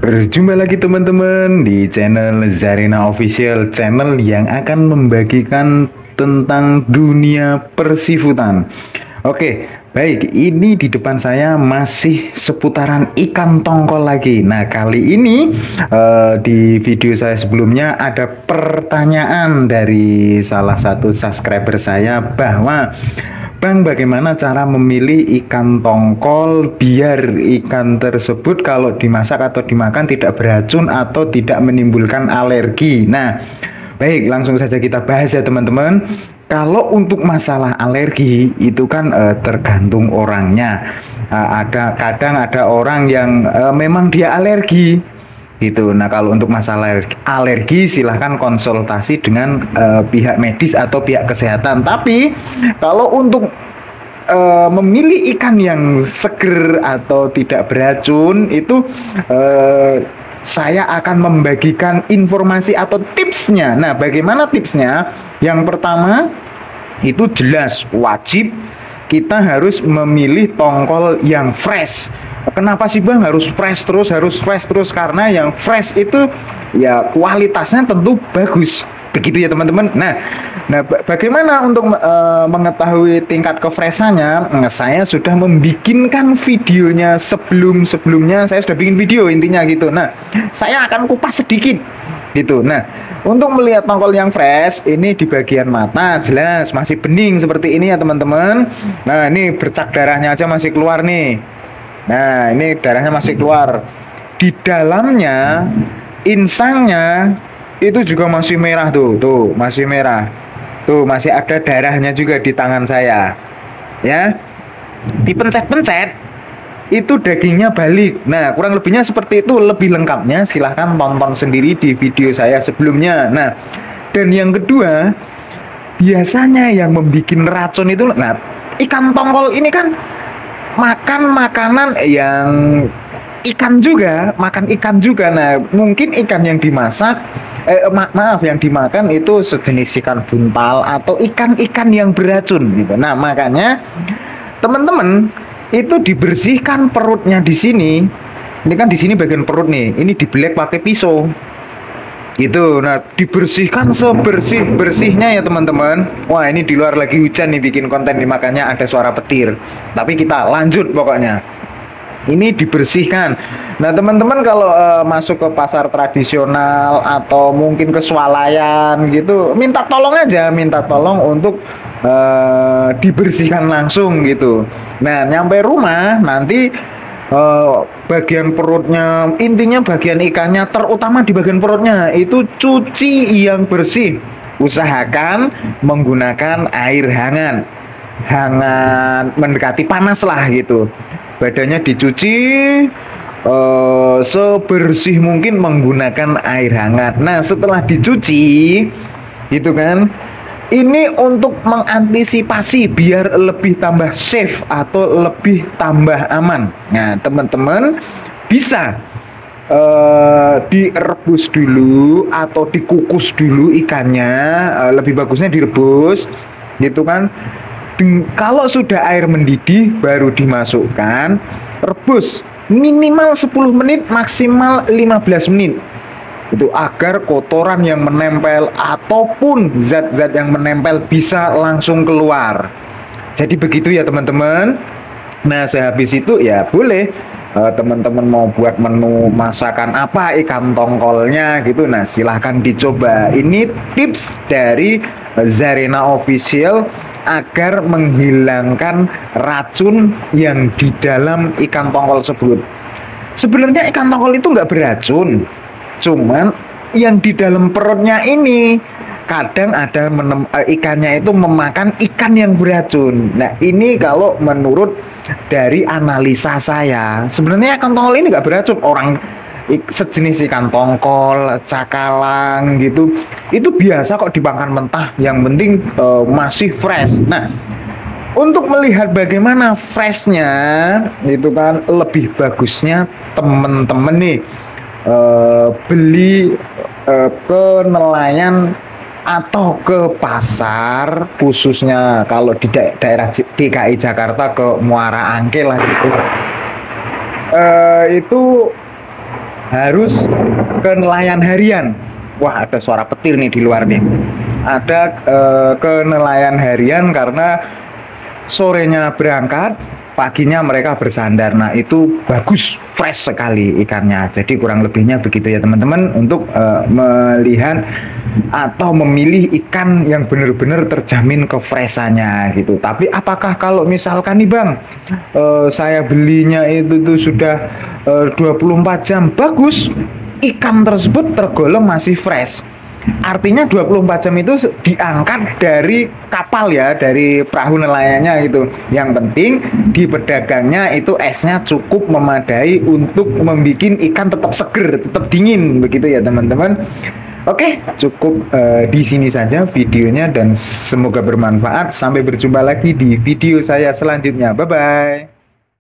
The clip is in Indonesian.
Berjumpa lagi teman-teman di channel Zarina Official, channel yang akan membagikan tentang dunia persifutan. Oke, baik, ini di depan saya masih seputaran ikan tongkol lagi. Nah, kali ini di video saya sebelumnya ada pertanyaan dari salah satu subscriber saya bahwa Bang, bagaimana cara memilih ikan tongkol biar ikan tersebut kalau dimasak atau dimakan tidak beracun atau tidak menimbulkan alergi? Nah, baik, langsung saja kita bahas ya teman-teman. Kalau untuk masalah alergi itu kan tergantung orangnya. Kadang ada orang yang memang dia alergi gitu. Nah, kalau untuk masalah alergi silahkan konsultasi dengan pihak medis atau pihak kesehatan. Tapi kalau untuk memilih ikan yang seger atau tidak beracun itu saya akan membagikan informasi atau tipsnya. Nah, bagaimana tipsnya? Yang pertama itu jelas wajib kita harus memilih tongkol yang fresh. Kenapa sih Bang harus fresh terus, harus fresh terus? Karena yang fresh itu ya kualitasnya tentu bagus. Begitu ya teman-teman. Nah, bagaimana untuk mengetahui tingkat kefreshannya? Nah, saya sudah membikinkan videonya sebelumnya. Saya sudah bikin video intinya gitu. Nah, saya akan kupas sedikit gitu. Nah, untuk melihat tongkol yang fresh, ini di bagian mata jelas masih bening seperti ini ya teman-teman. Nah, ini bercak darahnya aja masih keluar nih. Nah, ini darahnya masih keluar. Di dalamnya, insangnya itu juga masih merah tuh masih merah. Tuh, masih ada darahnya juga di tangan saya. Ya. Dipencet-pencet itu dagingnya balik. Nah, kurang lebihnya seperti itu. Lebih lengkapnya silahkan tonton sendiri di video saya sebelumnya. Nah, dan yang kedua, biasanya yang membuat racun itu, nah, ikan tongkol ini kan makan makanan yang makan ikan juga. Nah, mungkin ikan yang dimasak maaf yang dimakan itu sejenis ikan buntal atau ikan-ikan yang beracun gitu. Nah, makanya teman-teman itu dibersihkan perutnya di sini. Ini kan di sini bagian perut nih. Ini dibelek pakai pisau. Gitu. Nah, dibersihkan sebersih-bersihnya ya teman-teman. Wah, ini di luar lagi hujan nih bikin konten nih, makanya ada suara petir. Tapi kita lanjut pokoknya. Ini dibersihkan. Nah, teman-teman kalau masuk ke pasar tradisional atau mungkin ke swalayan gitu, minta tolong untuk dibersihkan langsung gitu. Nah, nyampe rumah nanti bagian perutnya, intinya bagian ikannya, terutama di bagian perutnya itu cuci yang bersih. Usahakan menggunakan air hangat mendekati panas lah gitu. Badannya dicuci sebersih mungkin menggunakan air hangat. Nah, setelah dicuci gitu kan, ini untuk mengantisipasi biar lebih tambah safe atau lebih tambah aman. Nah, teman-teman bisa direbus dulu atau dikukus dulu ikannya. Lebih bagusnya direbus gitu kan. Kalau sudah air mendidih baru dimasukkan, rebus minimal 10 menit, maksimal 15 menit. Itu agar kotoran yang menempel ataupun zat-zat yang menempel bisa langsung keluar. Jadi begitu ya teman-teman. Nah, sehabis itu ya boleh teman-teman mau buat menu masakan apa ikan tongkolnya gitu. Nah, silahkan dicoba. Ini tips dari Zarina Official agar menghilangkan racun yang di dalam ikan tongkol tersebut. Sebenarnya ikan tongkol itu nggak beracun, cuman yang di dalam perutnya ini kadang ada ikannya itu memakan ikan yang beracun. Nah, ini kalau menurut dari analisa saya, sebenarnya ikan tongkol ini nggak beracun. Orang sejenis ikan tongkol, cakalang gitu, itu biasa kok dimakan mentah. Yang penting masih fresh. Nah, untuk melihat bagaimana freshnya, itu kan lebih bagusnya temen-temen nih beli ke nelayan atau ke pasar, khususnya kalau di daerah DKI Jakarta ke Muara Angke lah gitu. Itu harus ke nelayan harian. Wah, ada suara petir nih di luar nih. Ada ke nelayan harian karena sorenya berangkat, paginya mereka bersandar. Nah, itu bagus, fresh sekali ikannya. Jadi kurang lebihnya begitu ya teman-teman, untuk melihat atau memilih ikan yang benar-benar terjamin kefreshannya gitu. Tapi apakah kalau misalkan nih Bang, saya belinya itu tuh sudah 24 jam, bagus, ikan tersebut tergolong masih fresh. Artinya 24 jam itu diangkat dari kapal ya, dari perahu nelayannya gitu. Yang penting di pedagangnya itu esnya cukup memadai untuk membuat ikan tetap seger, tetap dingin begitu ya teman-teman. Oke, cukup di sini saja videonya dan semoga bermanfaat. Sampai berjumpa lagi di video saya selanjutnya. Bye bye.